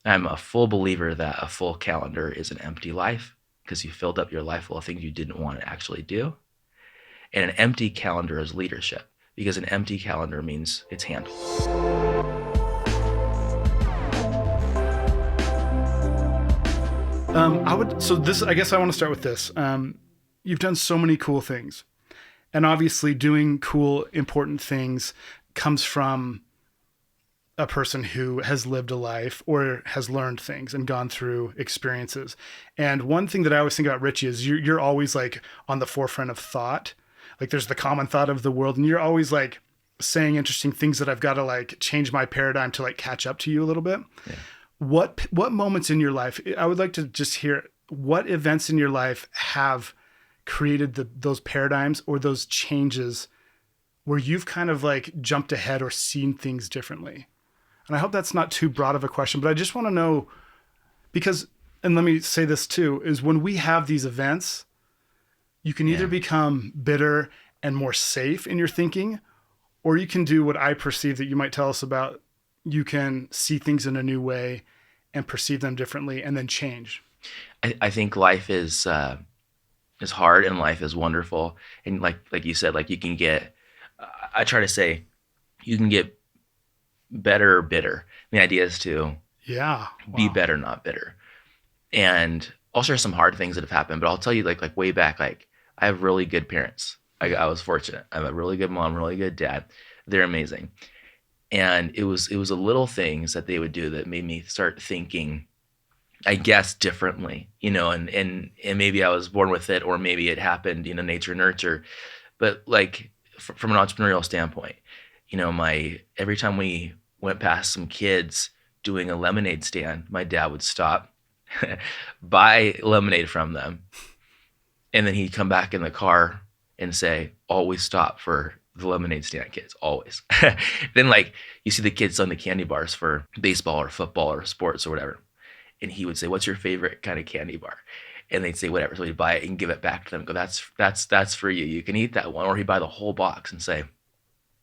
I'm a full believer that a full calendar is an empty life because you filled up your life full of things you didn't want to actually do. And an empty calendar is leadership because an empty calendar means it's handled. I guess I want to start with this. You've done so many cool things. And obviously, doing cool, important things comes from a person who has lived a life or has learned things and gone through experiences. And one thing that I always think about Richie is you're always like on the forefront of thought. Like there's the common thought of the world, and you're always like saying interesting things that I've got to like change my paradigm to like catch up to you a little bit. Yeah. What moments in your life? I would like to just hear what events in your life have created those paradigms or those changes where you've kind of like jumped ahead or seen things differently. And I hope that's not too broad of a question, but I just want to know because, and let me say this too, is when we have these events, you can either Yeah. become bitter and more safe in your thinking, or you can do what I perceive that you might tell us about. You can see things in a new way and perceive them differently and then change. I think life is hard and life is wonderful. And like you said, like you can get, I try to say, you can get better or bitter. The idea is to Yeah. be Wow. better, not bitter. And I'll share some hard things that have happened, but I'll tell you like way back, like I have really good parents. I was fortunate. I have a really good mom, really good dad. They're amazing. And it was a little things that they would do that made me start thinking, I guess, differently, and maybe I was born with it, or maybe it happened, nature nurture. But like from an entrepreneurial standpoint, my every time we went past some kids doing a lemonade stand, my dad would stop, buy lemonade from them, and then he'd come back in the car and say, "Always stop for the lemonade stand, kids, always." Then like you see the kids on the candy bars for baseball or football or sports or whatever, and he would say, "What's your favorite kind of candy bar?" And they'd say whatever. So he'd buy it and give it back to them. Go, that's for you. You can eat that one. Or he'd buy the whole box and say,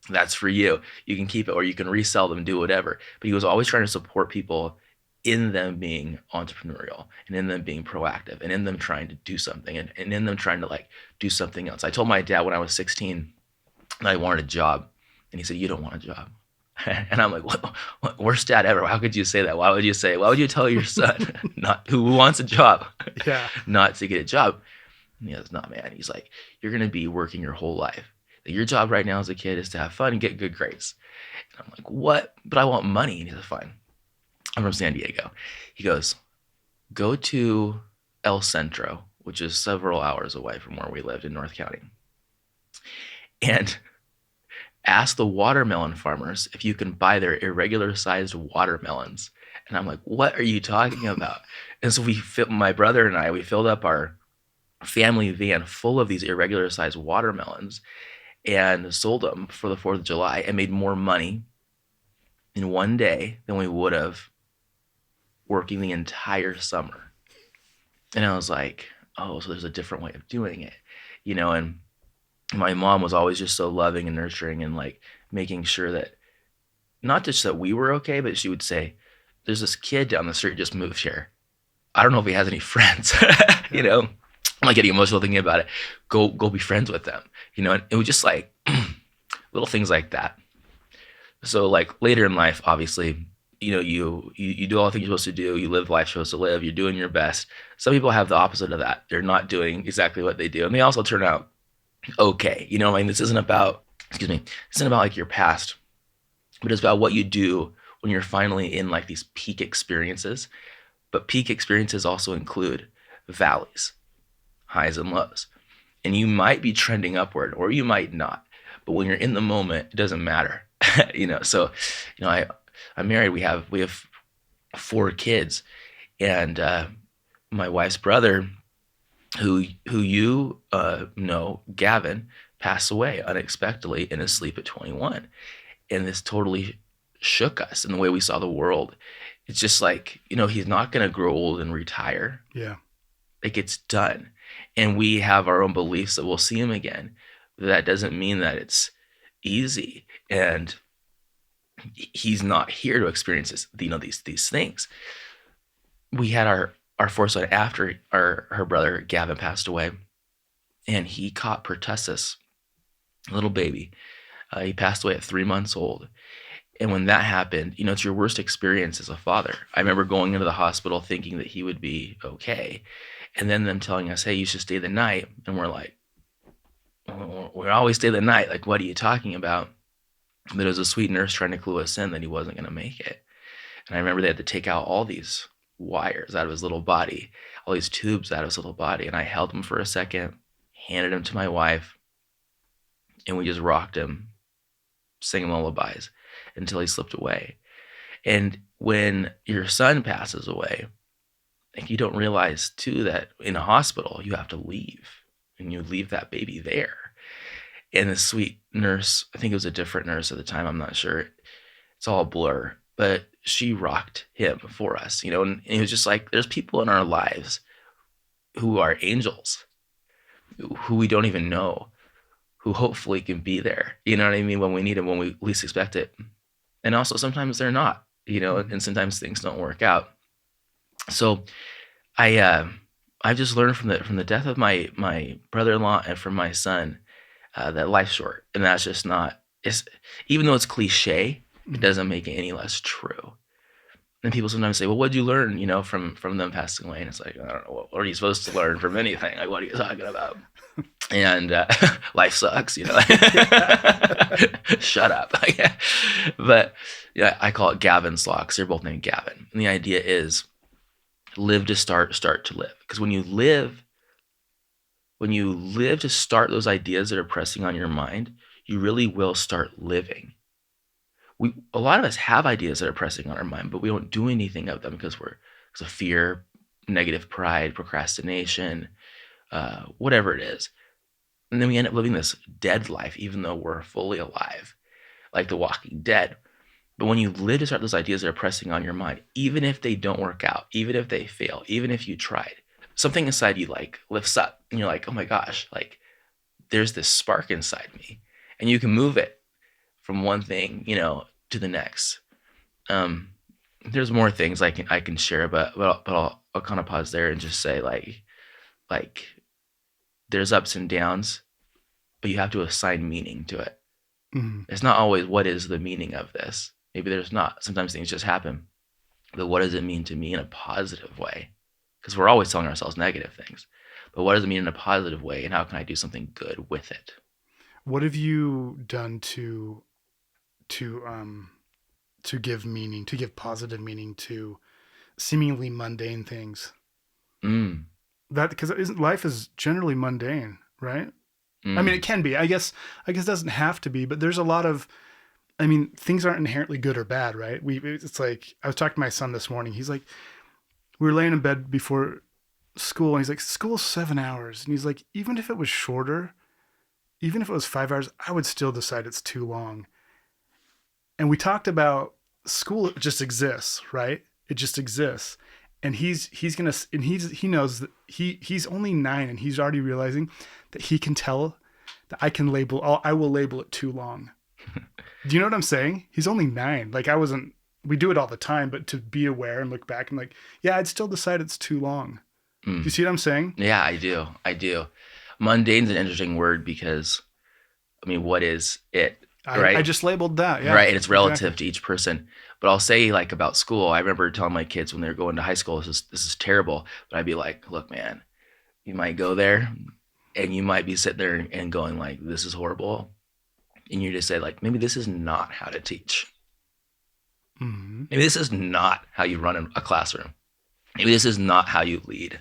"That's for you. You can keep it, or you can resell them, do whatever." But he was always trying to support people in them being entrepreneurial and in them being proactive and in them trying to do something and in them trying to like do something else. I told my dad when I was 16 that I wanted a job, and he said, "You don't want a job." And I'm like, what? Worst dad ever. How could you say that? Why would you tell your son not who wants a job, Yeah. not to get a job? And he goes, "No, man." He's like, "You're going to be working your whole life. Your job right now as a kid is to have fun and get good grades." And I'm like, "What? But I want money." And he said, "Fine. I'm from San Diego." He goes, "Go to El Centro, which is several hours away from where we lived in North County, and ask the watermelon farmers if you can buy their irregular sized watermelons." And I'm like, "What are you talking about?" And so my brother and I, we filled up our family van full of these irregular sized watermelons and sold them for the 4th of July and made more money in one day than we would have working the entire summer. And I was like, "Oh, so there's a different way of doing it," and my mom was always just so loving and nurturing and like making sure that not just that we were okay, but she would say, "There's this kid down the street just moved here. I don't know if he has any friends." you Yeah. know, I'm like getting emotional thinking about it. Go be friends with them. And it was just like little things like that. So like later in life, obviously, you do all the things you're supposed to do. You live life you're supposed to live. You're doing your best. Some people have the opposite of that. They're not doing exactly what they do, and they also turn out okay. I mean, this isn't about, excuse me, this isn't about like your past, but it's about what you do when you're finally in like these peak experiences. But peak experiences also include valleys, highs and lows. And you might be trending upward or you might not. But when you're in the moment, it doesn't matter. So, I'm married. We have 4 kids, and my wife's brother, who you know, Gavin, passed away unexpectedly in his sleep at 21, and this totally shook us in the way we saw the world. It's just like, he's not going to grow old and retire. Yeah. Like it's done, and we have our own beliefs that we'll see him again. That doesn't mean that it's easy, and he's not here to experience this, these things. we had our fourth son after her brother Gavin passed away, and he caught pertussis, a little baby. He passed away at 3 months old. And when that happened, it's your worst experience as a father. I remember going into the hospital thinking that he would be okay. And then them telling us, hey, you should stay the night. And we're like, we always stay the night. Like, what are you talking about? But it was a sweet nurse trying to clue us in that he wasn't going to make it. And I remember they had to take out all these wires out of his little body, all these tubes out of his little body. And I held him for a second, handed him to my wife, and we just rocked him, singing lullabies until he slipped away. And when your son passes away, like, you don't realize too that in a hospital you have to leave, and you leave that baby there. And the sweet nurse, I think it was a different nurse at the time, I'm not sure. It's all a blur, but she rocked him for us, and it was just like, there's people in our lives who are angels, who we don't even know, who hopefully can be there, you know what I mean, when we need them, when we least expect it. And also sometimes they're not, and sometimes things don't work out. So I've just learned from the death of my brother-in-law and from my son, that life's short, and that's just not. It's, even though it's cliche, it doesn't make it any less true. And people sometimes say, "Well, what did you learn, from them passing away?" And it's like, I don't know. What are you supposed to learn from anything? Like, what are you talking about? And life sucks, Shut up. But yeah, I call it Gavin's law because they're both named Gavin. And the idea is live to start to live. Because when you live to start those ideas that are pressing on your mind, you really will start living. A lot of us have ideas that are pressing on our mind, but we don't do anything of them because of fear, negative pride, procrastination, whatever it is. And then we end up living this dead life, even though we're fully alive, like the Walking Dead. But when you live to start those ideas that are pressing on your mind, even if they don't work out, even if they fail, even if you tried, something inside you like lifts up and you're like, oh my gosh, like there's this spark inside me, and you can move it from one thing, to the next. There's more things I can share, but I'll kind of pause there and just say like there's ups and downs, but you have to assign meaning to it. Mm-hmm. It's not always what is the meaning of this. Maybe there's not. Sometimes things just happen. But what does it mean to me in a positive way? Because we're always telling ourselves negative things. But what does it mean in a positive way, and how can I do something good with it? What have you done to give meaning, to give positive meaning to seemingly mundane things? That, because life is generally mundane, right? I mean, it can be. I guess it doesn't have to be, but there's a lot of. I mean, things aren't inherently good or bad, right? It's like, I was talking to my son this morning. He's like, we were laying in bed before school, and he's like, school's 7 hours, and he's like, even if it was shorter, even if it was 5 hours, I would still decide it's too long. And we talked about school just exists, right? It just exists. And he knows that he's only 9, and he's already realizing that he can tell that I will label it too long. Do you know what I'm saying? He's only 9. Like, we do it all the time, but to be aware and look back and like, yeah, I'd still decide it's too long. Do you see what I'm saying? Yeah, I do. Mundane's an interesting word because, I mean, what is it? Right? I just labeled that. Yeah. Right. And it's relative to each person. But I'll say, like, about school, I remember telling my kids when they were going to high school, this is terrible. But I'd be like, look, man, you might go there and you might be sitting there and going like, this is horrible. And you just say, like, maybe this is not how to teach. Mm-hmm. Maybe this is not how you run a classroom. Maybe this is not how you lead.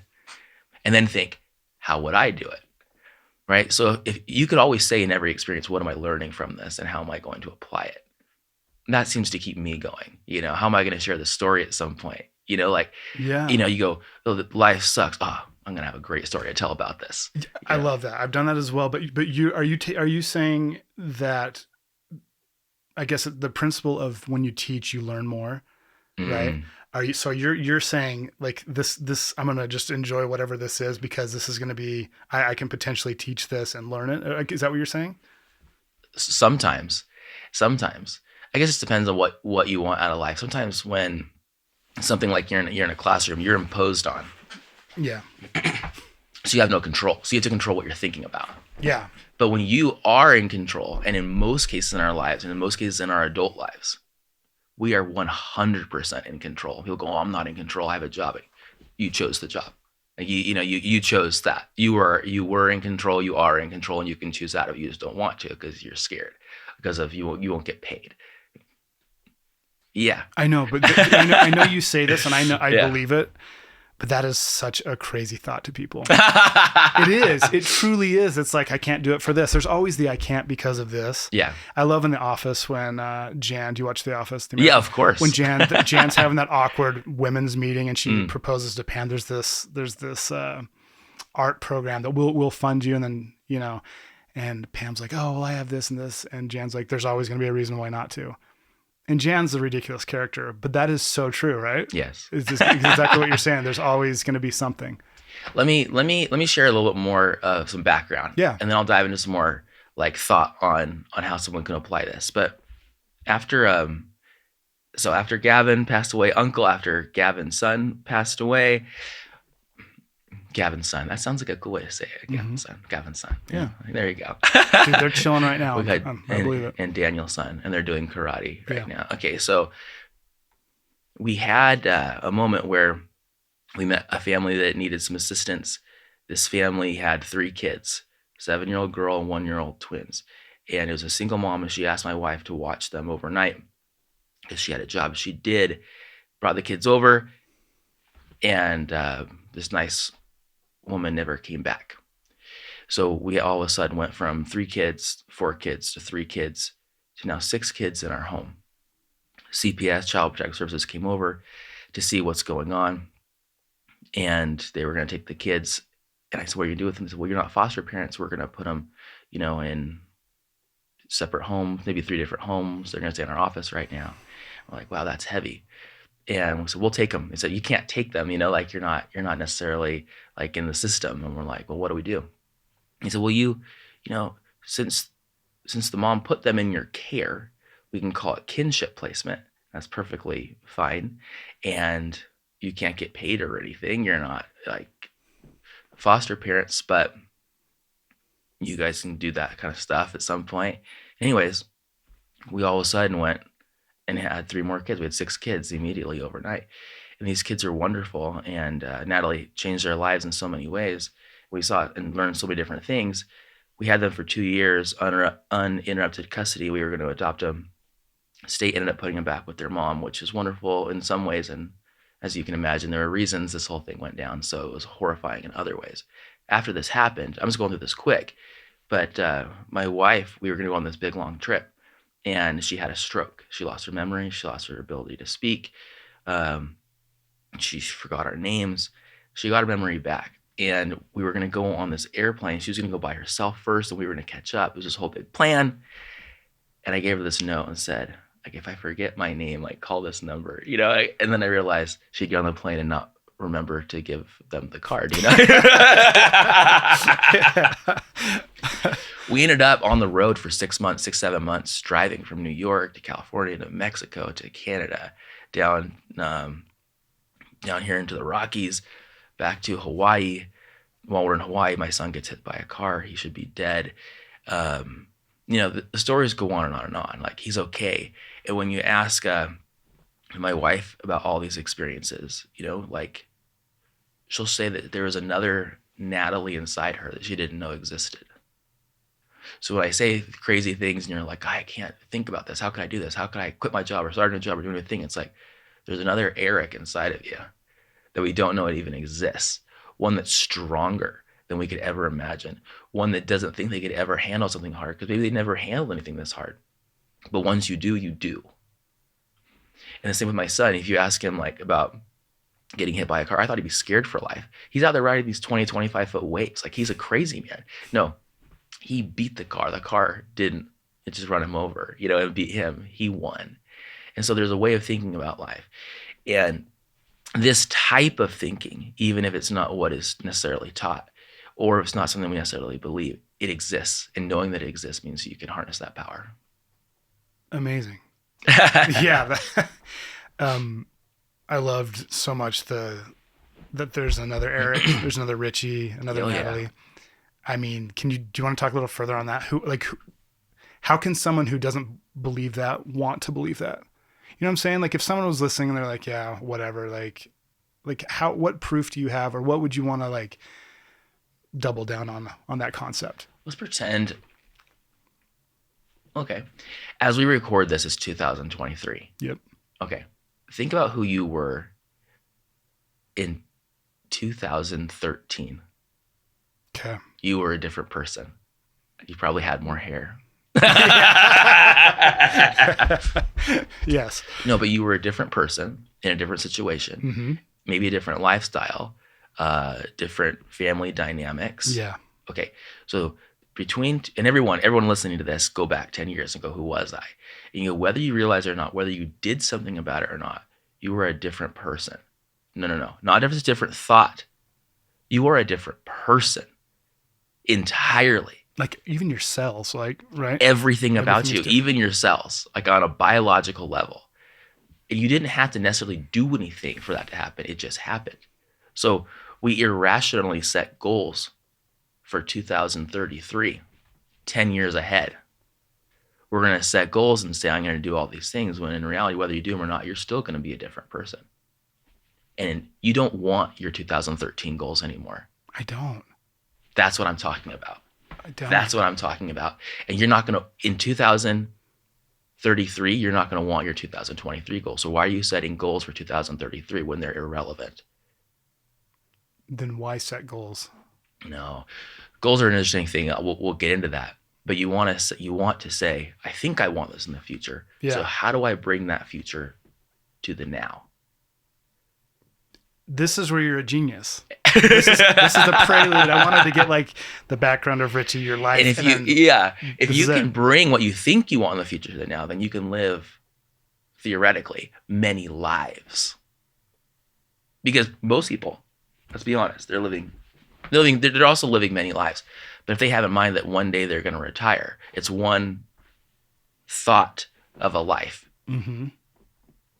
And then think, how would I do it? Right? So if you could always say in every experience, what am I learning from this and how am I going to apply it? And that seems to keep me going. How am I going to share the story at some point? You go, oh, life sucks. Oh, I'm going to have a great story to tell about this. I love that. I've done that as well. But are you saying that, I guess the principle of when you teach, you learn more, right? You're saying like this, I'm going to just enjoy whatever this is because this is going to be, I can potentially teach this and learn it. Is that what you're saying? Sometimes, I guess it depends on what you want out of life. Sometimes when something like you're in a classroom, you're imposed on. Yeah. So you have no control. So you have to control what you're thinking about. Yeah. But when you are in control, and in most cases in our lives, and in most cases in our adult lives, we are 100% in control. People go, "Oh, I'm not in control. I have a job." You chose the job. Like you chose that. You were in control. You are in control, and you can choose that if you just don't want to because you're scared because of you won't get paid. Yeah. I know, but I know you say this, and I Yeah. believe it. But that is such a crazy thought to people. It is. It truly is. It's like, I can't do it for this. There's always the I can't because of this. Yeah. I love in The Office when Jan, do you watch The Office? Yeah, of course. When Jan's having that awkward women's meeting and she proposes to Pam, there's this art program that we'll fund you. And then, and Pam's like, oh, well, I have this and this. And Jan's like, there's always going to be a reason why not to. And Jan's a ridiculous character, but that is so true, right? Yes. It's exactly what you're saying. There's always going to be something. Let me share a little bit more of some background. Yeah. And then I'll dive into some more like thought on how someone can apply this. But after after Gavin passed away, after Gavin's son passed away, Gavin's son. That sounds like a cool way to say it. Gavin's son. Yeah. There you go. Dude, they're chilling right now. I believe it. And Daniel's son, and they're doing karate right now. Okay, so we had a moment where we met a family that needed some assistance. This family had 3 kids, 7-year-old girl and 1-year-old twins. And it was a single mom, and she asked my wife to watch them overnight because she had a job. She did, brought the kids over, and this nice woman never came back. So we all of a sudden went from 4 kids to 3 kids to now 6 kids in our home. CPS, Child Protective Services, came over to see what's going on, and they were going to take the kids. And I said, "What are you going to do with them?" They said, "Well, you're not foster parents. We're going to put them, in separate homes, maybe 3 different homes. They're going to stay in our office right now." We're like, "Wow, that's heavy." And we said, "We'll take them." They said, "You can't take them, like you're not necessarily like in the system." And we're like, "Well, what do we do?" He said, "Well, since the mom put them in your care, we can call it kinship placement. That's perfectly fine. And you can't get paid or anything. You're not like foster parents, but you guys can do that kind of stuff at some point." Anyways, we all of a sudden went and had 3 more kids. We had 6 kids immediately overnight. And these kids are wonderful. And Natalie changed their lives in so many ways. We saw and learned so many different things. We had them for 2 years, uninterrupted custody. We were going to adopt them. State ended up putting them back with their mom, which is wonderful in some ways. And as you can imagine, there were reasons this whole thing went down. So it was horrifying in other ways. After this happened, I'm just going through this quick, but my wife, we were going to go on this big, long trip, and she had a stroke. She lost her memory. She lost her ability to speak. She forgot our names. She got her memory back. And we were going to go on this airplane. She was going to go by herself first, and we were going to catch up. It was this whole big plan. And I gave her this note and said, like, if I forget my name, like, call this number, And then I realized she'd get on the plane and not remember to give them the card, We ended up on the road for 6 months, 7 months, driving from New York to California to Mexico to Canada, down here into the Rockies, back to Hawaii. While we're in Hawaii, my son gets hit by a car. He should be dead. The stories go on and on and on. Like, he's okay. And when you ask my wife about all these experiences, like, she'll say that there was another Natalie inside her that she didn't know existed. So when I say crazy things and you're like, I can't think about this. How can I do this? How can I quit my job or start a new job or do anything? It's like, there's another Eric inside of you that we don't know it even exists. One that's stronger than we could ever imagine. One that doesn't think they could ever handle something hard because maybe they never handled anything this hard. But once you do, you do. And the same with my son. If you ask him like about getting hit by a car, I thought he'd be scared for life. He's out there riding these 20, 25 foot waves. Like, he's a crazy man. No, he beat the car. The car didn't. It just run him over, and beat him. He won. And so there's a way of thinking about life. And this type of thinking, even if it's not what is necessarily taught, or if it's not something we necessarily believe, it exists. And knowing that it exists means you can harness that power. Amazing. Yeah. I loved so much that there's another Eric, there's another Richie, another Oh yeah. Natalie. I mean, do you want to talk a little further on that? How can someone who doesn't believe that want to believe that? You know what I'm saying? Like if someone was listening and they're like, yeah, whatever, what proof do you have, or what would you want to like double down on that concept? Let's pretend. Okay, as we record this, it's 2023. Yep. Okay, think about who you were in 2013. Okay. You were a different person. You probably had more hair. Yes. No, but you were a different person in a different situation, Mm-hmm. maybe a different lifestyle, different family dynamics. Yeah. Okay, so everyone listening to this, go back 10 years and go, who was I? And you go, whether you realize it or not, whether you did something about it or not, you were a different person. No. Not just a different thought. You are a different person entirely. Like even your cells, like, right? Everything about Everything you, is different. even your cells, like on a biological level. And you didn't have to necessarily do anything for that to happen. It just happened. So we irrationally set goals for 2033, 10 years ahead. We're going to set goals and say, I'm going to do all these things, when in reality, whether you do them or not, you're still going to be a different person. And you don't want your 2013 goals anymore. I don't. That's what I'm talking about. I don't. That's what I'm talking about. And you're not going to, in 2033, you're not going to want your 2023 goals. So why are you setting goals for 2033 when they're irrelevant? Then why set goals? No, goals are an interesting thing. We'll get into that. But you want to say, I think I want this in the future. Yeah. So how do I bring that future to the now? This is where you're a genius. This is the prelude. I wanted to get like the background of Richie, your life. And if you can bring what you think you want in the future to the now, then you can live theoretically many lives. Because most people, let's be honest, they're also living many lives. But if they have in mind that one day they're going to retire, it's one thought of a life. Mm-hmm.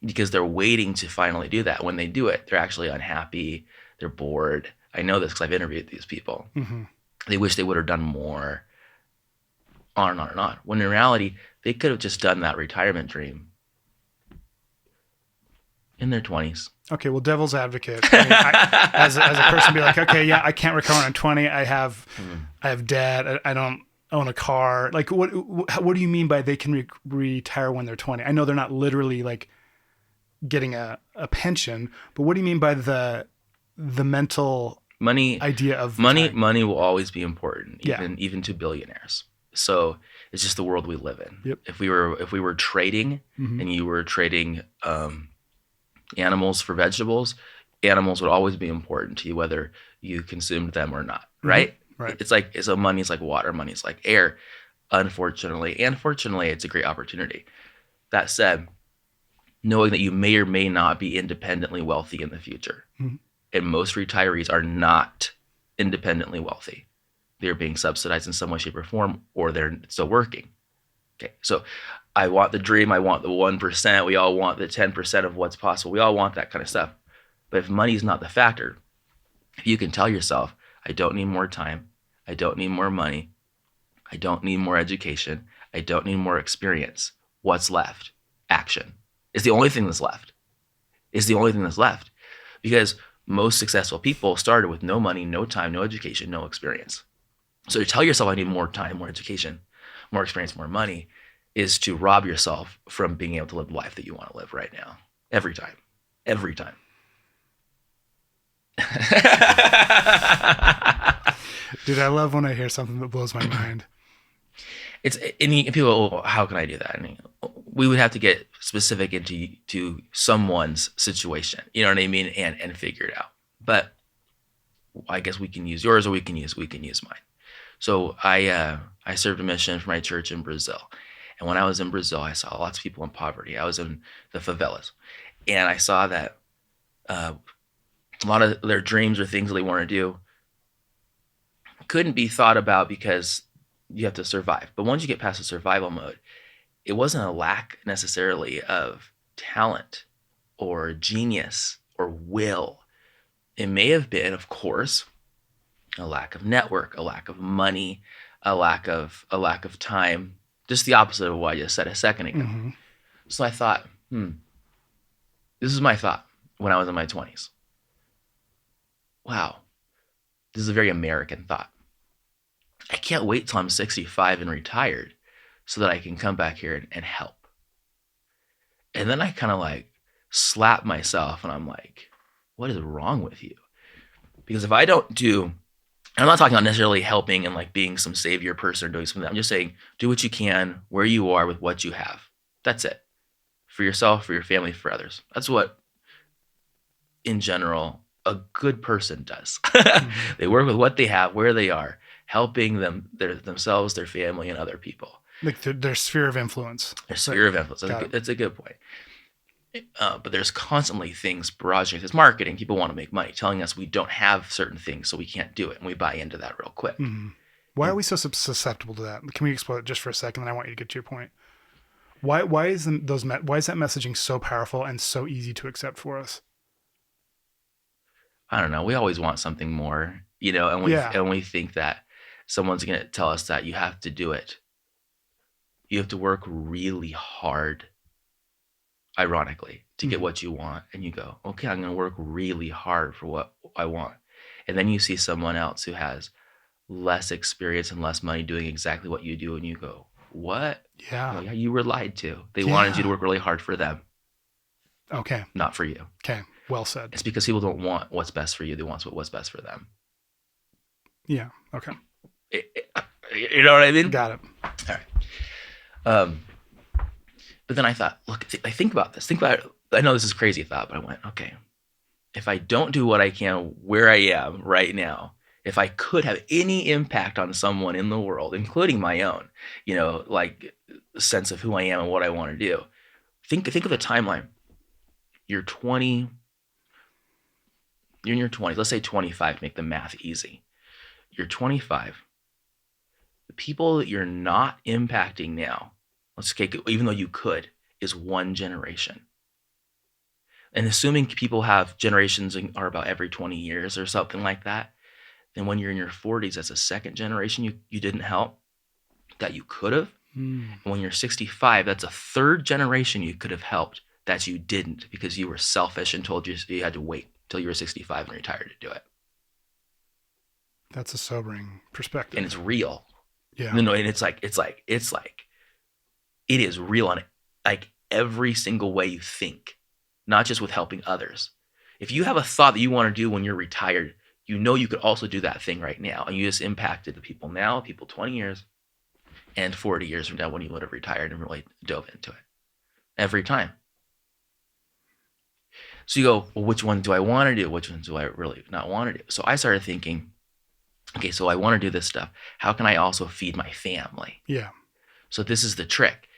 Because they're waiting to finally do that. When they do it, they're actually unhappy. They're bored. I know this because I've interviewed these people. Mm-hmm. They wish they would have done more, on and on and on. When in reality, they could have just done that retirement dream in their 20s. Okay, well, devil's advocate. I mean, as a person, be like, okay, yeah, I can't retire when I'm 20. I have debt. I don't own a car. Like, what do you mean by they can retire when they're 20? I know they're not literally like getting a pension, but what do you mean by the mental idea of money? time? Money will always be important, Yeah. even to billionaires. So it's just the world we live in. Yep. If we were trading, Mm-hmm. and you were trading animals for vegetables, animals would always be important to you, whether you consumed them or not, right? Mm-hmm. Right. It's like, so money's like water, money's like air, unfortunately. And fortunately, it's a great opportunity. That said, knowing that you may or may not be independently wealthy in the future. Mm-hmm. And most retirees are not independently wealthy. They're being subsidized in some way, shape, or form, or they're still working. Okay, so I want the dream. I want the 1%. We all want the 10% of what's possible. We all want that kind of stuff. But if money is not the factor, if you can tell yourself, I don't need more time. I don't need more money. I don't need more education. I don't need more experience. What's left? Action. It's the only thing that's left. It's the only thing that's left. Because most successful people started with no money, no time, no education, no experience. So to tell yourself I need more time, more education, more experience, more money, is to rob yourself from being able to live the life that you want to live right now. Every time. Every time. Dude, I love when I hear something that blows my mind. And people go, oh, how can I do that? I mean, we would have to get specific into someone's situation, you know what I mean, and figure it out. But I guess we can use yours, or we can use mine. So I served a mission for my church in Brazil, and when I was in Brazil, I saw lots of people in poverty. I was in the favelas, and I saw that a lot of their dreams or things that they want to do couldn't be thought about because you have to survive. But once you get past the survival mode, it wasn't a lack necessarily of talent. or genius or will. It may have been, of course, a lack of network, a lack of money, a lack of time, just the opposite of what I just said a second ago. Mm-hmm. So I thought, this is my thought when I was in my 20s. Wow, this is a very American thought. I can't wait till I'm 65 and retired so that I can come back here and help. And then I kind of like slap myself and I'm like, what is wrong with you? Because if I don't do, I'm not talking about necessarily helping and like being some savior person or doing something. I'm just saying, do what you can where you are with what you have. That's it. For yourself, for your family, for others. That's what, in general, a good person does. Mm-hmm. They work with what they have, where they are, helping themselves, their family, and other people. Like their sphere of influence. Their sphere of influence. That's a good point. But there's constantly things, projects, it's marketing. People want to make money, telling us we don't have certain things, so we can't do it, and we buy into that real quick. Mm-hmm. Why are we so susceptible to that? Can we explore it just for a second? Then I want you to get to your point. Why is that messaging so powerful and so easy to accept for us? I don't know. We always want something more, and we think that someone's going to tell us that you have to do it. You have to work really hard, ironically, to get what you want. And you go, okay, I'm going to work really hard for what I want. And then you see someone else who has less experience and less money doing exactly what you do. And you go, what? Yeah. Yeah, you were lied to. They wanted you to work really hard for them. Okay. Not for you. Okay. Well said. It's because people don't want what's best for you. They want what's best for them. Yeah. Okay. You know what I mean? Got it. All right. But then I thought, look, I think about this. Think about it. I know this is a crazy thought, but I went, okay, if I don't do what I can where I am right now, if I could have any impact on someone in the world, including my own, like sense of who I am and what I want to do, think of the timeline. You're 20. You're in your 20s. Let's say 25 to make the math easy. You're 25. The people that you're not impacting now, let's take it, even though you could, is one generation. And assuming people have generations are about every 20 years or something like that, then when you're in your 40s as a second generation, you didn't help that you could have. And when you're 65, that's a third generation you could have helped that you didn't because you were selfish and told you had to wait till you were 65 and retired to do it. That's a sobering perspective. And it's real. Yeah. No, and it's like it is real on like every single way you think, not just with helping others. If you have a thought that you want to do when you're retired, you could also do that thing right now, and you just impacted the people now, people 20 years and 40 years from now when you would have retired and really dove into it every time. So you go, well, which one do I want to do? Which ones do I really not want to do? So I started thinking, okay, so I want to do this stuff. How can I also feed my family? Yeah. So this is the trick.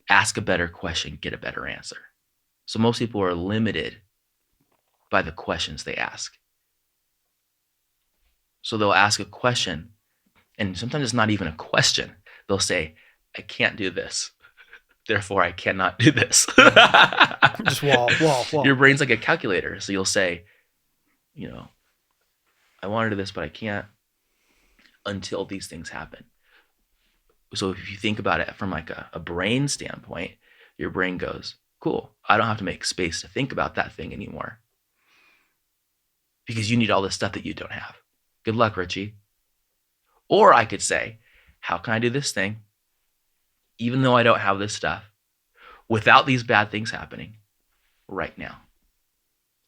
Ask a better question, get a better answer. So most people are limited by the questions they ask. So they'll ask a question, and sometimes it's not even a question. They'll say, I can't do this. Therefore, I cannot do this. Just wall. Your brain's like a calculator. So you'll say, I want to do this, but I can't until these things happen. So if you think about it from like a brain standpoint, your brain goes, cool, I don't have to make space to think about that thing anymore. Because you need all this stuff that you don't have. Good luck, Richie. Or I could say, how can I do this thing, even though I don't have this stuff, without these bad things happening right now?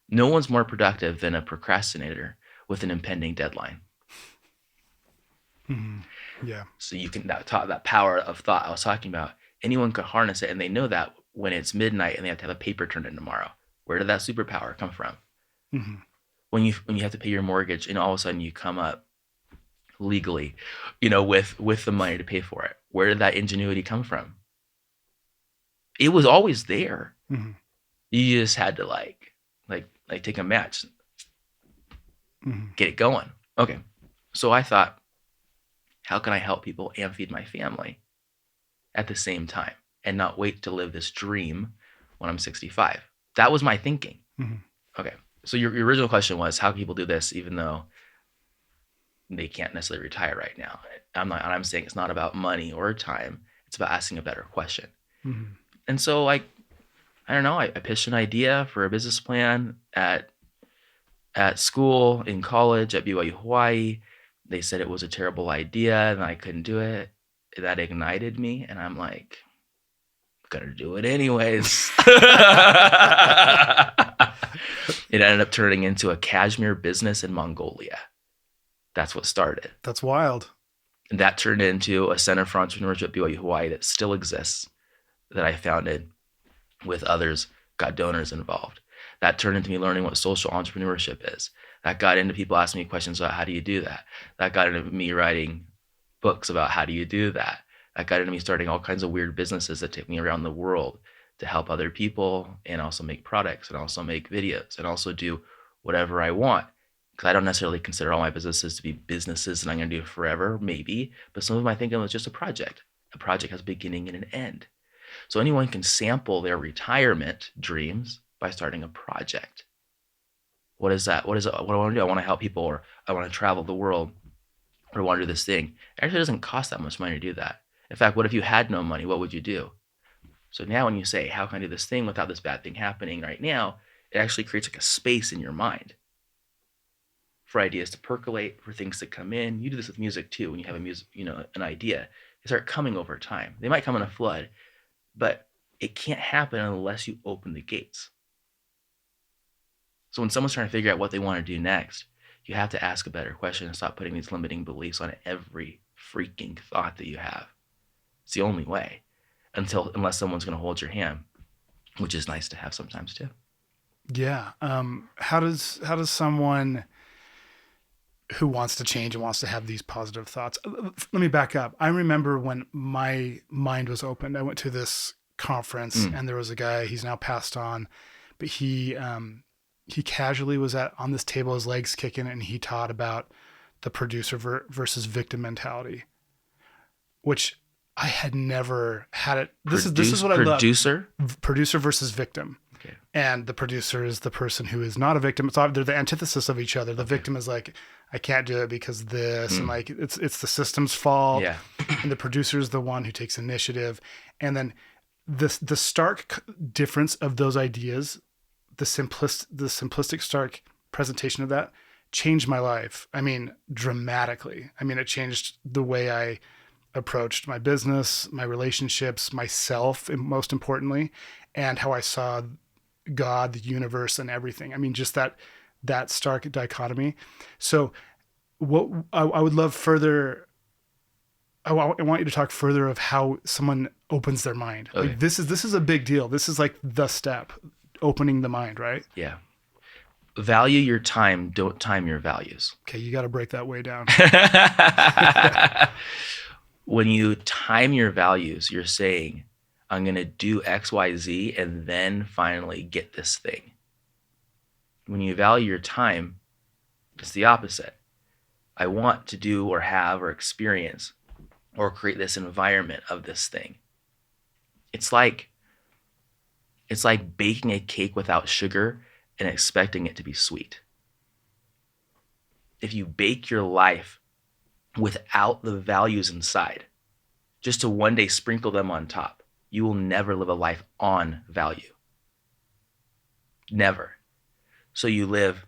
No one's more productive than a procrastinator with an impending deadline. Mm-hmm. Yeah. So you can, that power of thought I was talking about, anyone could harness it, and they know that when it's midnight and they have to have a paper turned in tomorrow. Where did that superpower come from? Mm-hmm. When you have to pay your mortgage and all of a sudden you come up legally, with the money to pay for it. Where did that ingenuity come from? It was always there. Mm-hmm. You just had to like take a match, get it going. Okay. So I thought, how can I help people and feed my family at the same time and not wait to live this dream when I'm 65? That was my thinking. Mm-hmm. Okay. So your original question was, how can people do this even though they can't necessarily retire right now? I'm saying it's not about money or time. It's about asking a better question. Mm-hmm. And so, like, I don't know, I pitched an idea for a business plan at school, in college, at BYU Hawaii. They said it was a terrible idea and I couldn't do it. That ignited me, and I'm like, gotta do it anyways. It ended up turning into a cashmere business in Mongolia. That's what started. That's wild. And that turned into a Center for Entrepreneurship at BYU Hawaii that still exists, that I founded with others, got donors involved. That turned into me learning what social entrepreneurship is. That got into people asking me questions about how do you do that. That got into me writing books about how do you do that. That got into me starting all kinds of weird businesses that take me around the world to help other people and also make products and also make videos and also do whatever I want. Because I don't necessarily consider all my businesses to be businesses and I'm going to do it forever, maybe. But some of my thinking was just a project. A project has a beginning and an end. So anyone can sample their retirement dreams by starting a project. What is that? What is it? What do I want to do? I want to help people, or I want to travel the world, or I want to do this thing. It actually doesn't cost that much money to do that. In fact, what if you had no money? What would you do? So now when you say, how can I do this thing without this bad thing happening right now? It actually creates like a space in your mind for ideas to percolate, for things to come in. You do this with music too. When you have an idea, they start coming over time. They might come in a flood, but it can't happen unless you open the gates. So when someone's trying to figure out what they want to do next, you have to ask a better question and stop putting these limiting beliefs on every freaking thought that you have. It's the only way, unless someone's going to hold your hand, which is nice to have sometimes too. Yeah. How does someone who wants to change and wants to have these positive thoughts? Let me back up. I remember when my mind was opened. I went to this conference and there was a guy. He's now passed on, but he casually was on this table, his legs kicking, and he taught about the producer versus victim mentality, which I had never had it. This is what I love. Producer versus victim. Okay. And the producer is the person who is not a victim. They're the antithesis of each other. The victim is like, I can't do it because of this, and like it's the system's fault. Yeah. And the producer is the one who takes initiative. And then the stark difference of those ideas, the simplistic stark presentation of that changed my life. I mean, dramatically. I mean, it changed the way I approached my business, my relationships, myself, and most importantly, and how I saw God, the universe, and everything. I mean, just that stark dichotomy. So what I would love further, I want you to talk further of how someone opens their mind. Okay. Like this is a big deal. This is like the step, opening the mind, right? Yeah. Value your time. Don't time your values. Okay. You got to break that way down. When you time your values, you're saying, I'm going to do X, Y, Z, and then finally get this thing. When you value your time, it's the opposite. I want to do or have or experience or create this environment of this thing. It's like baking a cake without sugar and expecting it to be sweet. If you bake your life without the values inside, just to one day sprinkle them on top, you will never live a life on value. Never. So you live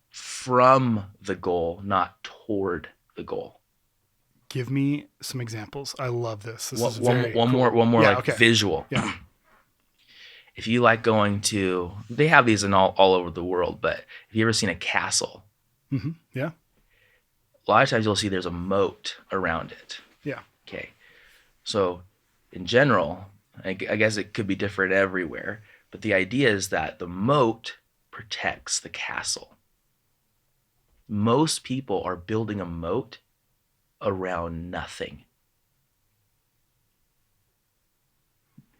from the goal, not toward the goal. Give me some examples. I love this. This is one very cool. more visual. Yeah. If you like going to, they have these in all over the world, but have you ever seen a castle? Mm-hmm. Yeah. A lot of times you'll see there's a moat around it. Yeah. Okay. So in general, I guess it could be different everywhere, but the idea is that the moat protects the castle. Most people are building a moat around nothing.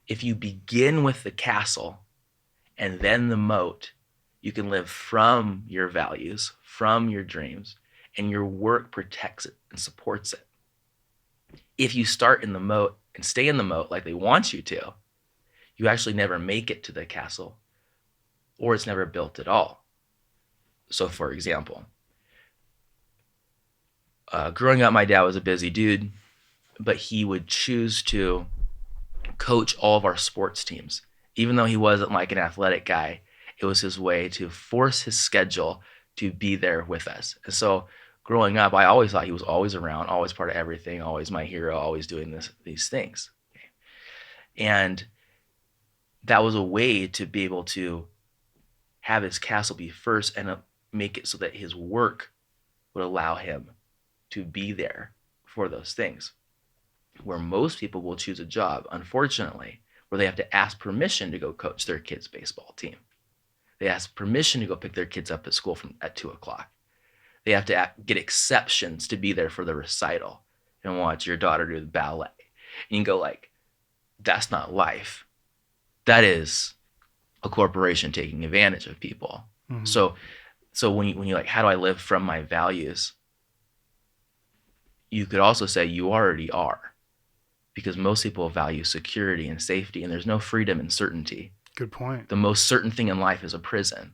If you begin with the castle and then the moat, you can live from your values, from your dreams, and your work protects it and supports it. If you start in the moat and stay in the moat like they want you to, you actually never make it to the castle or it's never built at all. So for example, growing up, my dad was a busy dude, but he would choose to coach all of our sports teams. Even though he wasn't like an athletic guy, it was his way to force his schedule to be there with us. And so growing up, I always thought he was always around, always part of everything, always my hero, always doing these things. And that was a way to be able to have his castle be first and make it so that his work would allow him to be there for those things. Where most people will choose a job, unfortunately, where they have to ask permission to go coach their kids' baseball team. They ask permission to go pick their kids up at school at 2:00. They have to get exceptions to be there for the recital and watch your daughter do the ballet. And you go like, that's not life. That is a corporation taking advantage of people. Mm-hmm. So when you like, how do I live from my values? You could also say you already are, because most people value security and safety, and there's no freedom in certainty. Good point. The most certain thing in life is a prison.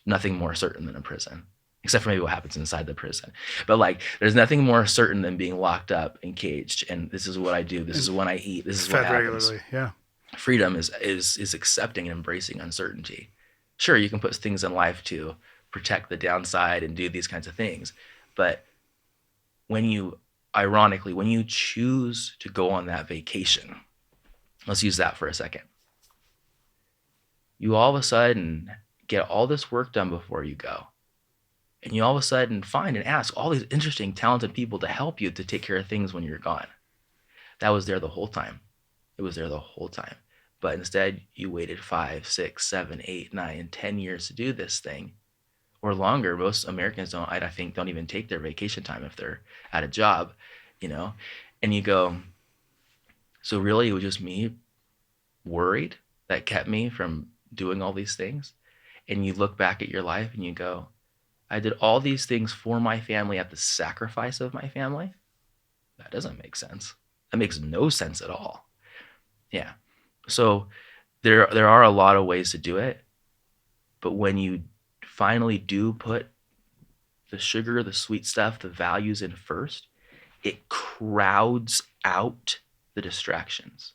Nothing more certain than a prison, except for maybe what happens inside the prison. But like, there's nothing more certain than being locked up and caged. And this is what I do. This is when I eat. This is what happens. Regularly. Yeah. Freedom is accepting and embracing uncertainty. Sure, you can put things in life to protect the downside and do these kinds of things. But ironically, when you choose to go on that vacation, let's use that for a second. You all of a sudden get all this work done before you go. And you all of a sudden find and ask all these interesting, talented people to help you to take care of things when you're gone. That was there the whole time. It was there the whole time. But instead, you waited 5, 6, 7, 8, 9, 10 years to do this thing, or longer. Most Americans don't even take their vacation time if they're at a job, and you go, so really it was just me worried that kept me from doing all these things. And you look back at your life and you go, I did all these things for my family at the sacrifice of my family. That doesn't make sense. That makes no sense at all. Yeah. So there are a lot of ways to do it, but when you finally do put the sugar, the sweet stuff, the values in first, it crowds out the distractions.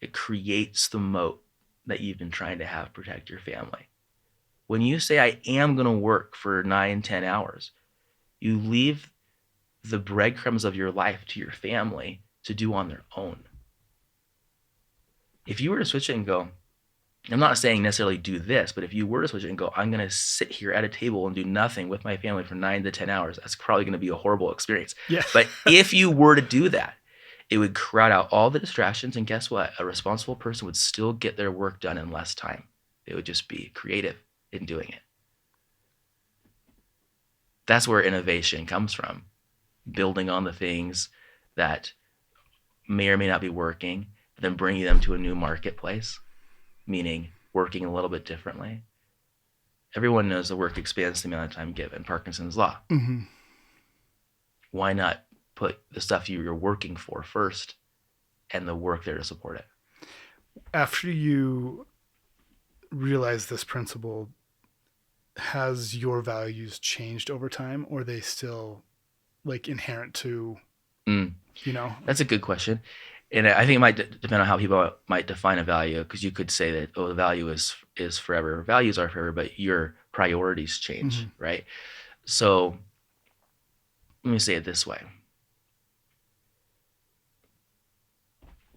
It creates the moat that you've been trying to have protect your family. When you say, I am going to work for 9, 10 hours, you leave the breadcrumbs of your life to your family to do on their own. If you were to switch it and go, I'm not saying necessarily do this, but if you were to switch it and go, I'm going to sit here at a table and do nothing with my family for 9 to 10 hours, that's probably going to be a horrible experience. Yeah. But if you were to do that, it would crowd out all the distractions. And guess what? A responsible person would still get their work done in less time. They would just be creative in doing it. That's where innovation comes from. Building on the things that may or may not be working, then bringing them to a new marketplace, meaning working a little bit differently. Everyone knows the work expands the amount of time given, Parkinson's law. Mm-hmm. Why not put the stuff you're working for first and the work there to support it? After you realize this principle, has your values changed over time, or are they still like inherent to, That's a good question. And I think it might depend on how people might define a value, because you could say that, the value is forever. Values are forever, but your priorities change, right? So let me say it this way.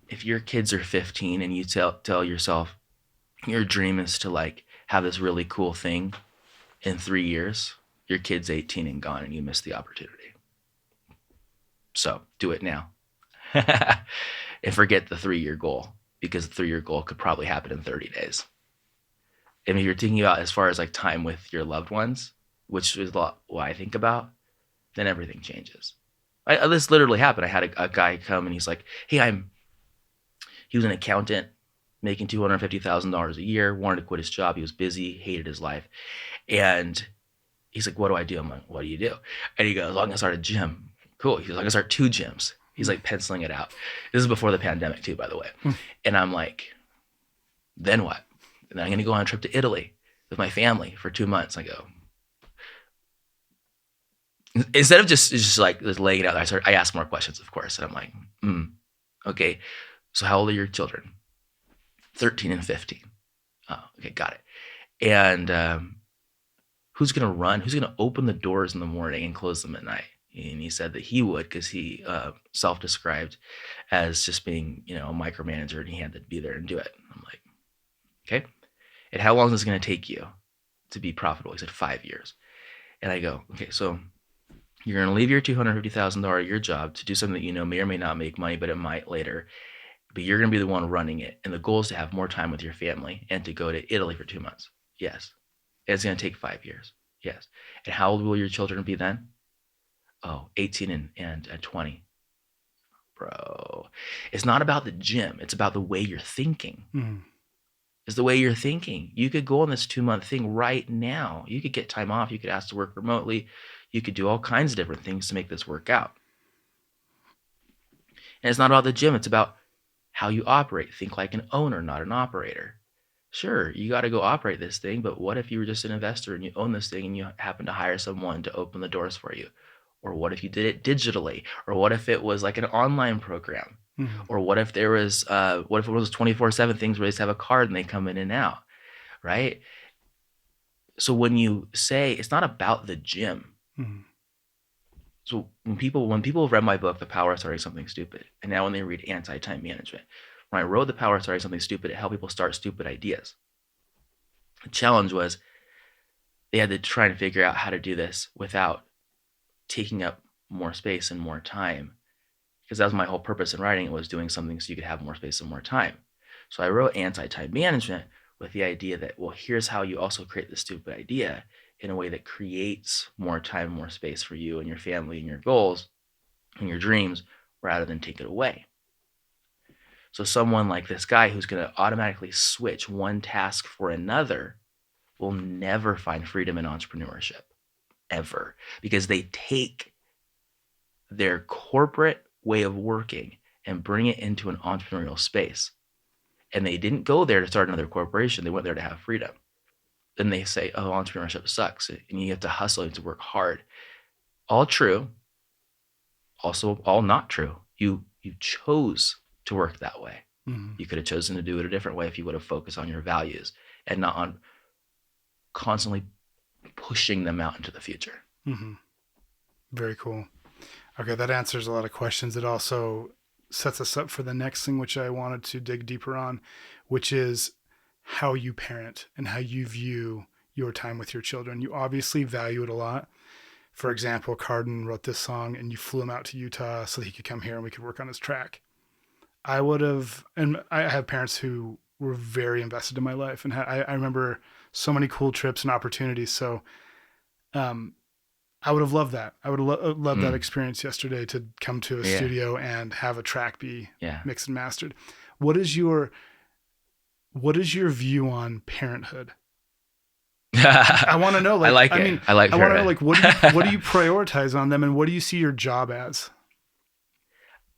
If your kids are 15 and you tell yourself your dream is to like have this really cool thing in 3 years, your kid's 18 and gone and you missed the opportunity. So do it now. And forget the 3-year goal, because the 3-year goal could probably happen in 30 days. And if you're thinking about as far as like time with your loved ones, which is a lot what I think about, then everything changes. This literally happened. I had a guy come and he's like, hey, he was an accountant making $250,000 a year, wanted to quit his job. He was busy, hated his life. And he's like, what do I do? I'm like, what do you do? And he goes, I'm going to start a gym. Cool. He's like, I'm going to start 2 gyms. He's like penciling it out. This is before the pandemic too, by the way. And I'm like, then what? And I'm going to go on a trip to Italy. with my family for 2 months. I go, instead of just like just laying it out there, I ask more questions, of course. And I'm like, okay, so how old are your children? 13 and 15. Oh, okay, got it. And who's going to run? Who's going to open the doors in the morning and close them at night? And he said that he would, because he self-described as just being, a micromanager, and he had to be there and do it. I'm like, okay. And how long is this going to take you to be profitable? He said 5 years. And I go, okay, so you're going to leave your $250,000 a year job to do something that may or may not make money, but it might later. But you're going to be the one running it. And the goal is to have more time with your family and to go to Italy for 2 months. Yes. It's going to take 5 years. Yes. And how old will your children be then? Oh, 18 and 20. Bro, it's not about the gym. It's about the way you're thinking. It's the way you're thinking. You could go on this 2-month thing right now. You could get time off. You could ask to work remotely. You could do all kinds of different things to make this work out. And it's not about the gym. It's about how you operate. Think like an owner, not an operator. Sure, you got to go operate this thing, but what if you were just an investor and you own this thing and you happen to hire someone to open the doors for you? Or what if you did it digitally? Or what if it was like an online program? Or what if there was, what if it was 24/7 things where they just have a card and they come in and out, right? So when you say it's not about the gym. So when people have read my book, The Power of Starting Something Stupid, and now when they read Anti-Time Management, when I wrote The Power of Starting Something Stupid, it helped people start stupid ideas. The challenge was they had to try and figure out how to do this without taking up more space and more time, because that was my whole purpose in writing it, was doing something so you could have more space and more time. So I wrote Anti-Time Management with the idea that, well, here's how you also create the stupid idea in a way that creates more time, more space for you and your family and your goals and your dreams, rather than take it away. So someone like this guy who's going to automatically switch one task for another will never find freedom in entrepreneurship, ever, because they take their corporate way of working and bring it into an entrepreneurial space. And they didn't go there to start another corporation. They went there to have freedom. Then they say, oh, entrepreneurship sucks, and you have to hustle, you have to work hard. All true, also all not true. You chose to work that way. You could have chosen to do it a different way if you would have focused on your values and not on constantly pushing them out into the future. Very cool. Okay, that answers a lot of questions. It also sets us up for the next thing, which I wanted to dig deeper on, which is how you parent and how you view your time with your children. You obviously value it a lot. For example, Carden wrote this song and you flew him out to Utah so that he could come here and we could work on his track. I would have, and I have parents who were very invested in my life, and I remember so many cool trips and opportunities. So I would have loved that. I would have loved that experience yesterday, to come to a studio and have a track be mixed and mastered. What is your view on parenthood? I want to know. Like, I like it. Mean, I like. I want to know, like, what do you prioritize on them, and what do you see your job as?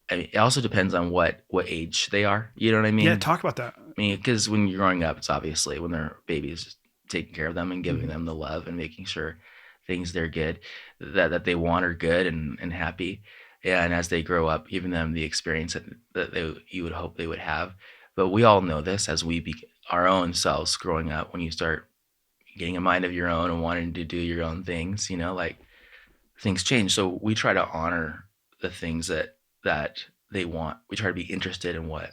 I mean, it also depends on what age they are. You know what I mean? Yeah, talk about that. I mean, because when you're growing up, it's obviously when they're babies, taking care of them and giving them the love and making sure things they're good, that they want are good and happy. And as they grow up, giving them the experience that you would hope they would have. But we all know this as we be our own selves growing up. When you start getting a mind of your own and wanting to do your own things, like things change. So we try to honor the things that they want. We try to be interested in what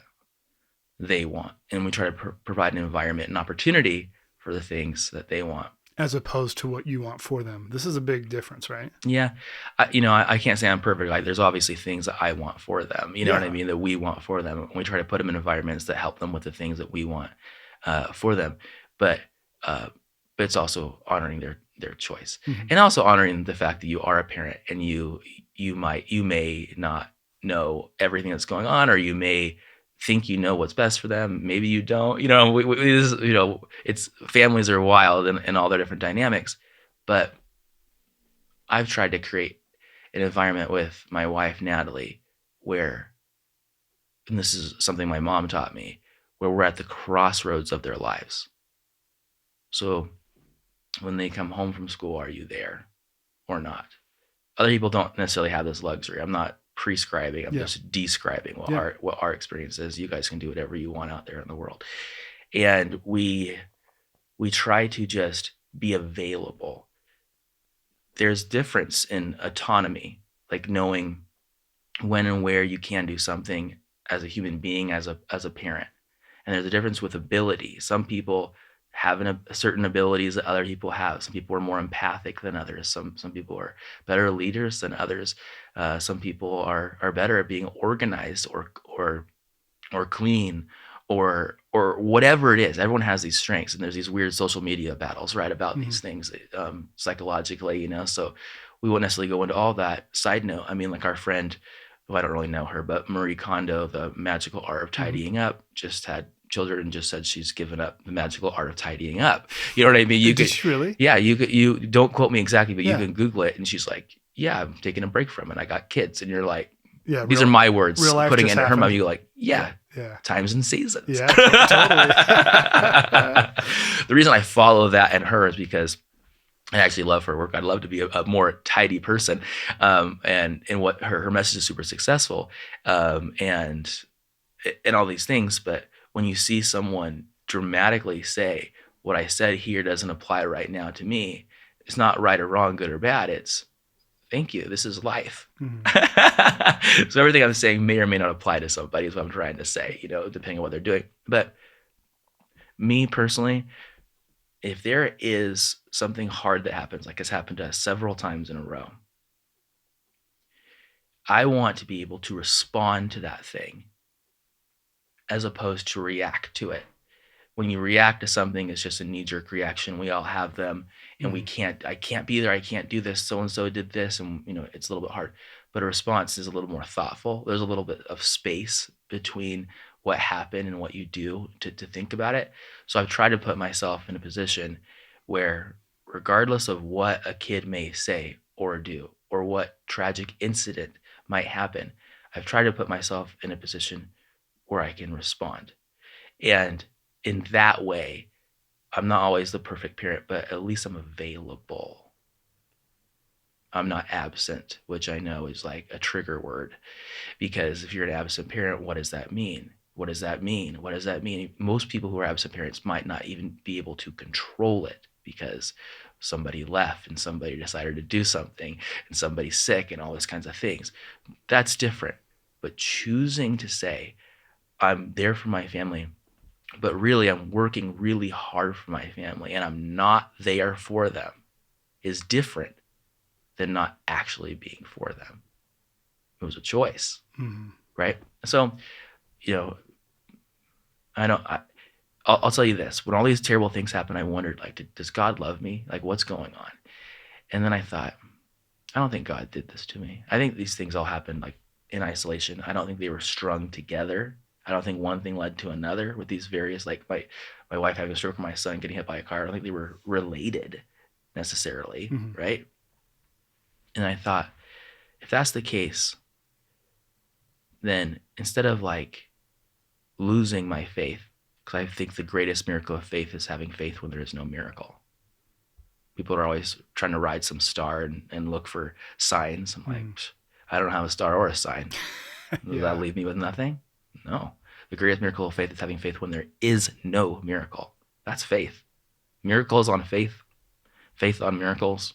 they want, and we try to provide an environment and opportunity for the things that they want, as opposed to what you want for them. This is a big difference, right? Yeah. I can't say I'm perfect. Like, there's obviously things that I want for them, you know what I mean, that we want for them. We try to put them in environments that help them with the things that we want for them. But it's also honoring their choice, and also honoring the fact that you are a parent, and you may not know everything that's going on, or you may think you know what's best for them. Maybe you don't. It's families are wild and all their different dynamics. But I've tried to create an environment with my wife, Natalie, where, and this is something my mom taught me, where we're at the crossroads of their lives. So when they come home from school, are you there or not? Other people don't necessarily have this luxury. I'm not prescribing. I'm Yeah. just describing Yeah. what our experience is. You guys can do whatever you want out there in the world. And we try to just be available. There's difference in autonomy, like knowing when and where you can do something as a human being, as a parent. And there's a difference with ability. Some people have certain abilities that other people have. Some people are more empathic than others. Some people are better leaders than others. Some people are better at being organized or clean or whatever it is. Everyone has these strengths, and there's these weird social media battles, right, about these things psychologically, So we won't necessarily go into all that. Side note, I mean, like our friend, who I don't really know her, but Marie Kondo, the magical art of tidying up, just had children and just said she's given up the magical art of tidying up. You know what I mean? Did she really? Yeah, you don't quote me exactly, but Yeah. you can Google it. And she's like, yeah, I'm taking a break from it. I got kids. And you're like, Yeah. these are my words, real life putting it just in her mouth. happened. You're like, yeah, Yeah. times and seasons. Yeah, totally. The reason I follow that and her is because I actually love her work. I'd love to be a more tidy person. And what her message is super successful. And all these things. But when you see someone dramatically say, what I said here doesn't apply right now to me, it's not right or wrong, good or bad. It's, thank you. This is life. So everything I'm saying may or may not apply to somebody, is what I'm trying to say, depending on what they're doing. But me personally, if there is something hard that happens, like it's happened to us several times in a row, I want to be able to respond to that thing as opposed to react to it. When you react to something, it's just a knee-jerk reaction. We all have them, and I can't be there. I can't do this. So-and-so did this, and it's a little bit hard. But a response is a little more thoughtful. There's a little bit of space between what happened and what you do to think about it. So I've tried to put myself in a position where, regardless of what a kid may say or do, or what tragic incident might happen, I've tried to put myself in a position where I can respond. And in that way, I'm not always the perfect parent, but at least I'm available. I'm not absent, which I know is like a trigger word, because if you're an absent parent, what does that mean? What does that mean? What does that mean? Most people who are absent parents might not even be able to control it because somebody left and somebody decided to do something and somebody's sick and all these kinds of things. That's different. But choosing to say, I'm there for my family, but really I'm working really hard for my family and I'm not there for them, is different than not actually being for them. It was a choice, right? So, I'll tell you this. When all these terrible things happened, I wondered, like, does God love me? Like, what's going on? And then I thought, I don't think God did this to me. I think these things all happened like in isolation. I don't think they were strung together. I don't think one thing led to another with these various, like my wife having a stroke, my son getting hit by a car. I don't think they were related necessarily, right? And I thought, if that's the case, then instead of like losing my faith, because I think the greatest miracle of faith is having faith when there is no miracle. People are always trying to ride some star and look for signs. I'm like, I don't have a star or a sign. Does that leave me with nothing? No. The greatest miracle of faith is having faith when there is no miracle. That's faith. Miracles on faith, faith on miracles.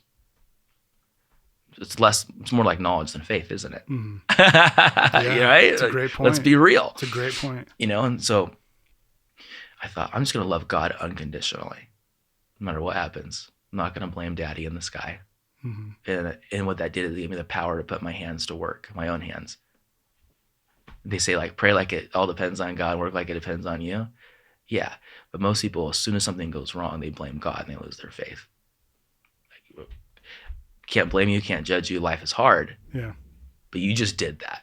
It's more like knowledge than faith, isn't it? Right? It's a great point. Let's be real. It's a great point. And so I thought, I'm just going to love God unconditionally, no matter what happens. I'm not going to blame daddy in the sky. And what that did is it gave me the power to put my hands to work, my own hands. They say, like, pray like it all depends on God, work like it depends on you. Yeah, but most people, as soon as something goes wrong, they blame God and they lose their faith. Like, can't blame you, can't judge you. Life is hard. Yeah. But you just did that.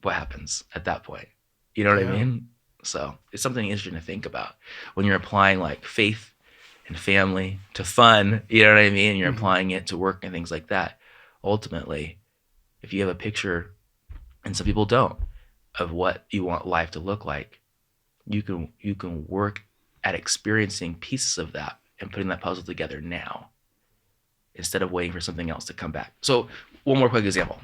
What happens at that point? You know what I mean? So it's something interesting to think about when you're applying like faith and family to fun. You know what I mean? And you're applying it to work and things like that. Ultimately, if you have a picture, and some people don't, of what you want life to look like, you can work at experiencing pieces of that and putting that puzzle together now instead of waiting for something else to come back. So one more quick example.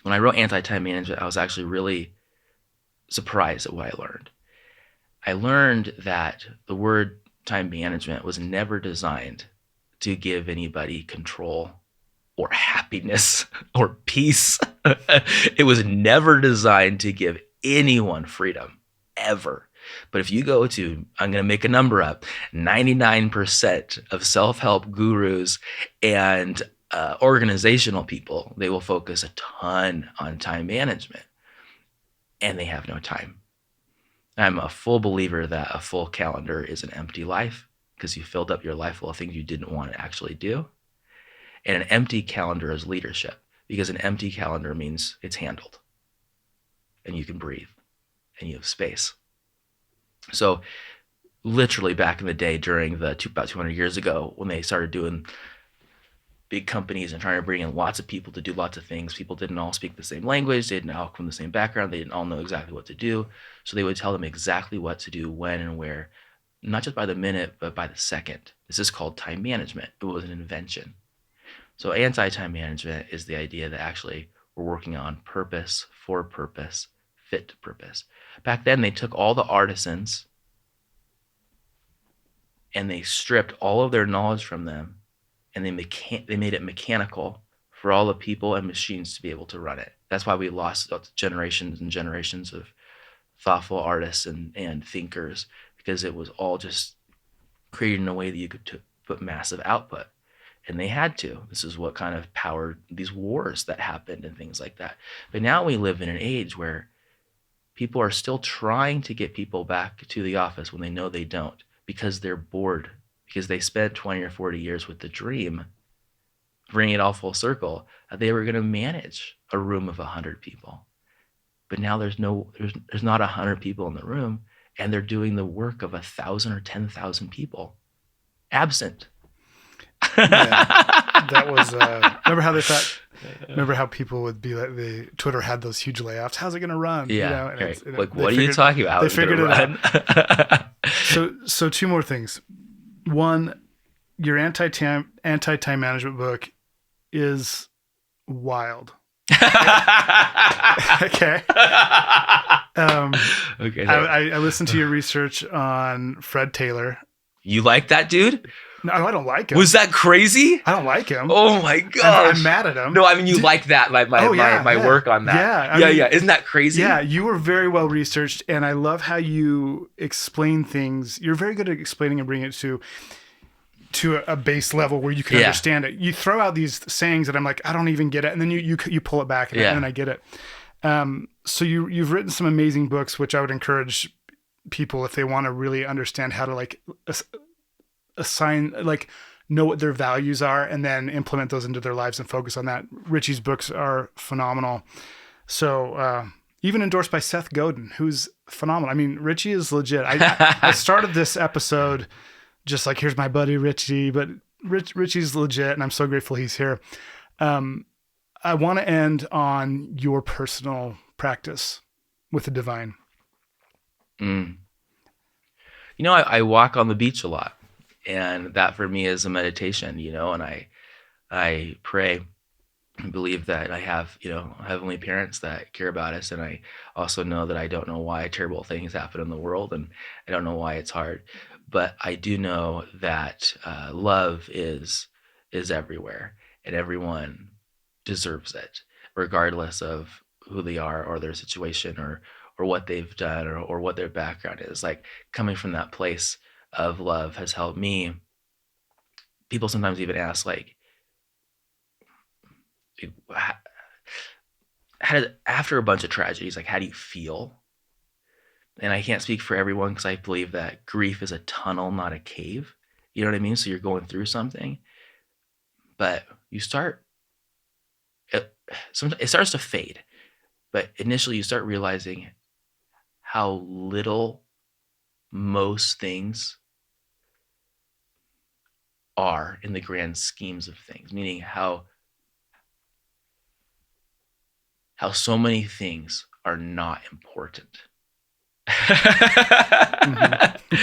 When I wrote Anti-Time Management, I was actually really surprised at what I learned. I learned that the word time management was never designed to give anybody control or happiness or peace. It was never designed to give anyone freedom, ever. But if you go to, I'm going to make a number up, 99% of self-help gurus and organizational people, they will focus a ton on time management, and they have no time. I'm a full believer that a full calendar is an empty life because you filled up your life full of things you didn't want to actually do. And an empty calendar is leadership, because an empty calendar means it's handled and you can breathe and you have space. So literally back in the day, during about 200 years ago, when they started doing big companies and trying to bring in lots of people to do lots of things, people didn't all speak the same language, they didn't all come from the same background, they didn't all know exactly what to do. So they would tell them exactly what to do, when and where, not just by the minute, but by the second. This is called time management. It was an invention. So anti-time management is the idea that actually we're working on purpose, for purpose, fit to purpose. Back then, they took all the artisans and they stripped all of their knowledge from them, and they made it mechanical for all the people and machines to be able to run it. That's why we lost generations and generations of thoughtful artists and thinkers, because it was all just created in a way that you could put massive output. And they had to. This is what kind of powered these wars that happened and things like that. But now we live in an age where people are still trying to get people back to the office when they know they don't, because they're bored, because they spent 20 or 40 years with the dream, bringing it all full circle, that they were going to manage a room of 100 people. But now there's not 100 people in the room, and they're doing the work of 1,000 or 10,000 people, absent. Yeah, that was remember how they thought, remember how people would be like, Twitter had those huge layoffs, how's it going to run? Yeah, and right. Like, what are you talking about? They figured it out. So two more things. One, your anti-time management book is wild. Okay. Okay. I listened to your research on Fred Taylor. You like that dude? No, I don't like him. Was that crazy? I don't like him. Oh my gosh. I'm mad at him. No, I mean, you like that, my work on that. Yeah. Yeah. Isn't that crazy? Yeah, you were very well researched, and I love how you explain things. You're very good at explaining and bringing it to a base level where you can understand it. You throw out these sayings that I'm like, I don't even get it, and then you pull it back, and then I get it. So you've written some amazing books, which I would encourage people, if they want to really understand how to like assign, like know what their values are, and then implement those into their lives and focus on that. Richie's books are phenomenal. So even endorsed by Seth Godin, who's phenomenal. I mean, Richie is legit. I started this episode just like, here's my buddy Richie, but Richie's legit, and I'm so grateful he's here. I want to end on your personal practice with the divine. I walk on the beach a lot, and that for me is a meditation, and I pray and believe that I have, heavenly parents that care about us. And I also know that I don't know why terrible things happen in the world, and I don't know why it's hard, but I do know that love is everywhere, and everyone deserves it, regardless of who they are or their situation or what they've done or what their background is. Like, coming from that place of love has helped me. People sometimes even ask, like, after a bunch of tragedies, like, how do you feel? And I can't speak for everyone, because I believe that grief is a tunnel, not a cave. You know what I mean? So you're going through something, but it starts to fade. But initially you start realizing how little most things are in the grand schemes of things, meaning how so many things are not important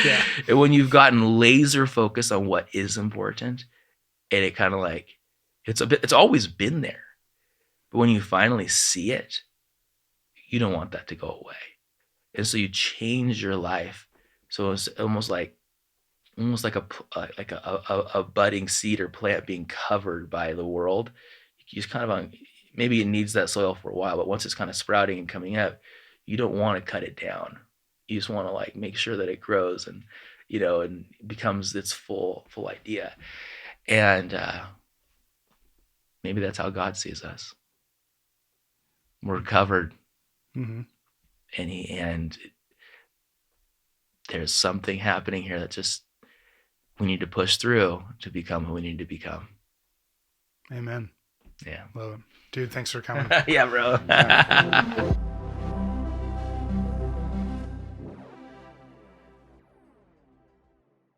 Yeah. And when you've gotten laser focused on what is important, and it kind of like it's always been there, but when you finally see it, you don't want that to go away, and so you change your life. So it's almost like a budding seed or plant being covered by the world. You just kind of maybe it needs that soil for a while, but once it's kind of sprouting and coming up, you don't want to cut it down. You just want to like make sure that it grows and and becomes its full idea. And maybe that's how God sees us. We're covered, Mm-hmm. and there's something happening here that just we need to push through to become who we need to become. Amen. Yeah. Love it. Dude, thanks for coming. Yeah, bro.